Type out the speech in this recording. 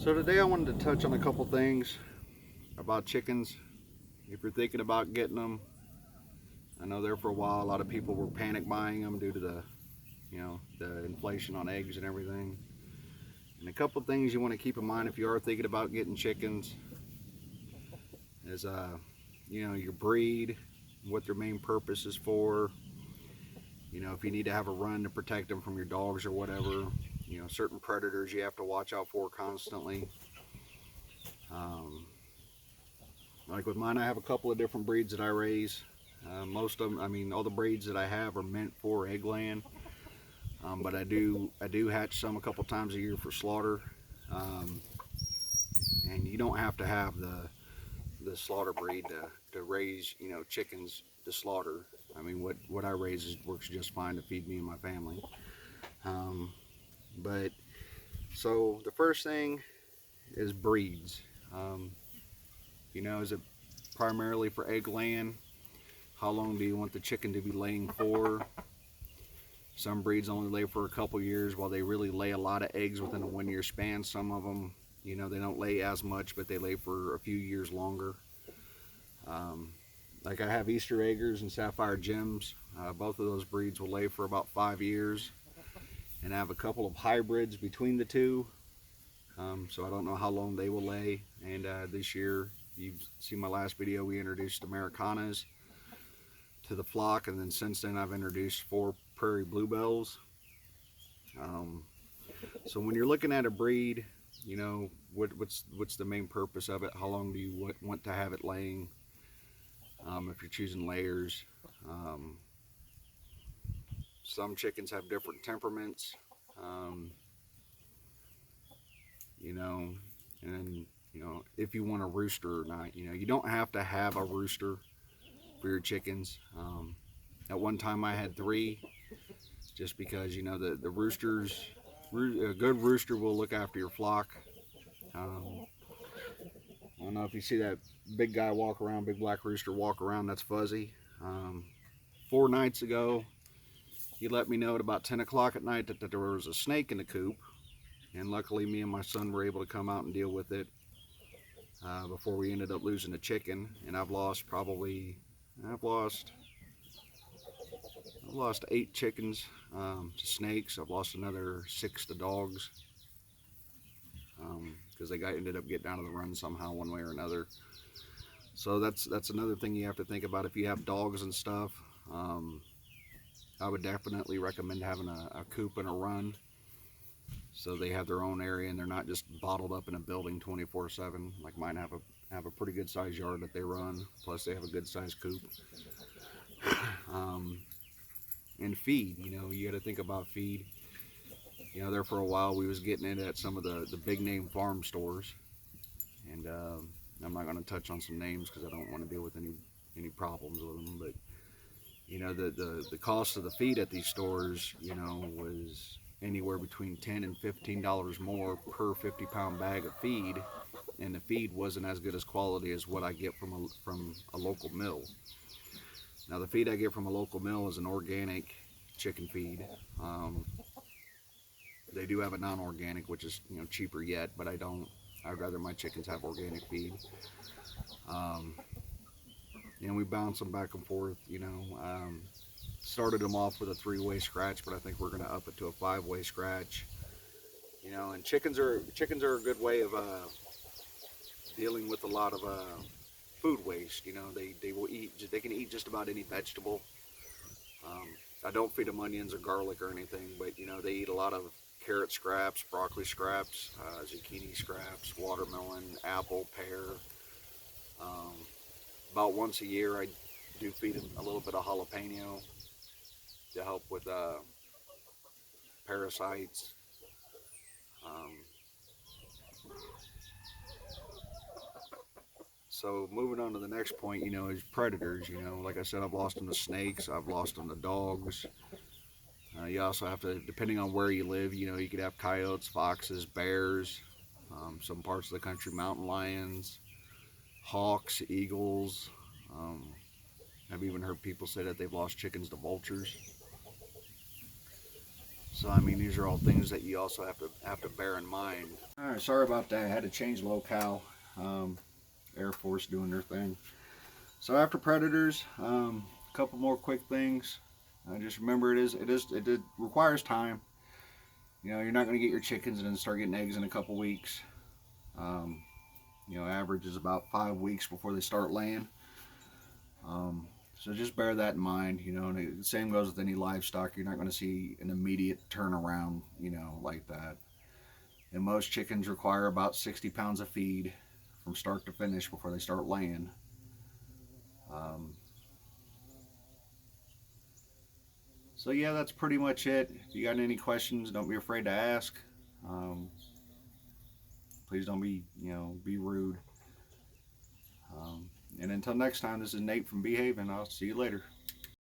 So today I wanted to touch on a couple things about chickens. If you're thinking about getting them, I know there for a while a lot of people were panic buying them due to the inflation on eggs and everything. And a couple things you want to keep in mind if you are thinking about getting chickens is your breed, what their main purpose is for. If you need to have a run to protect them from your dogs or whatever. Certain predators you have to watch out for constantly. Um, Like with mine, I have a couple of different breeds that I raise. Most of them, all the breeds that I have are meant for egg laying. But I do hatch some a couple times a year for slaughter. Um, and you don't have to have the slaughter breed to raise chickens to slaughter. What I raise works just fine to feed me and my family. Um, but so the first thing is breeds. Um, is it primarily for egg laying? How long do you want the chicken to be laying for? Some breeds only lay for a couple years while they really lay a lot of eggs within a 1 year span. Some of them, they don't lay as much, but they lay for a few years longer. Um, like I have Easter Eggers and Sapphire Gems. Both of those breeds will lay for about 5 years. And I have a couple of hybrids between the two. So I don't know how long they will lay. And this year, you've seen my last video, we introduced Americanas to the flock, and then since then I've introduced 4 prairie bluebells. So when you're looking at a breed, what's the main purpose of it? How long do you want to have it laying? If you're choosing layers, some chickens have different temperaments. Um, you know, and if you want a rooster or not, you don't have to have a rooster for your chickens. At one time I had 3, just because the roosters, a good rooster will look after your flock. I don't know if you see that big guy walk around, big black rooster walk around. That's Fuzzy. 4 nights ago, he let me know at about 10 o'clock at night that there was a snake in the coop, and luckily me and my son were able to come out and deal with it before we ended up losing a chicken. And I've lost 8 chickens to snakes. I've lost another 6 to dogs because they ended up getting out of the run somehow, one way or another. So that's another thing you have to think about if you have dogs and stuff. I would definitely recommend having a coop and a run, so they have their own area and they're not just bottled up in a building 24/7. Like mine have a pretty good sized yard that they run. Plus they have a good sized coop. And feed, you got to think about feed. There for a while we was getting it at some of the big name farm stores, and I'm not going to touch on some names because I don't want to deal with any problems with them. But the cost of the feed at these stores, was anywhere between $10 and $15 more per 50-pound bag of feed, and the feed wasn't as good as quality as what I get from a local mill. Now the feed I get from a local mill is an organic chicken feed. They do have a non-organic, which is cheaper yet, but I'd rather my chickens have organic feed. And we bounce them back and forth. Started them off with a 3-way scratch, but I think we're going to up it to a 5-way scratch. And chickens are a good way of dealing with a lot of food waste. They can eat just about any vegetable. I don't feed them onions or garlic or anything, but they eat a lot of carrot scraps, broccoli scraps, zucchini scraps, watermelon, apple, pear. About once a year I do feed them a little bit of jalapeno to help with parasites. So moving on to the next point, is predators. Like I said, I've lost them to snakes, I've lost them to dogs. You also have to, depending on where you live, you could have coyotes, foxes, bears, some parts of the country, mountain lions, hawks, eagles. I've even heard people say that they've lost chickens to vultures. So I mean, these are all things that you also have to bear in mind. All right, sorry about that. I had to change locale. Air Force doing their thing. So after predators, a couple more quick things. Just remember, it requires time. You know, you're not going to get your chickens and then start getting eggs in a couple weeks. Um, you know, average is about 5 weeks before they start laying. Um, so just bear that in mind. You know, and the same goes with any livestock. You're not going to see an immediate turnaround. You know, like that. And most chickens require about 60 pounds of feed from start to finish before they start laying. Um, so yeah, that's pretty much it. If you got any questions, don't be afraid to ask. Um, please don't be rude. Um, and until next time, this is Nate from Behave, and I'll see you later.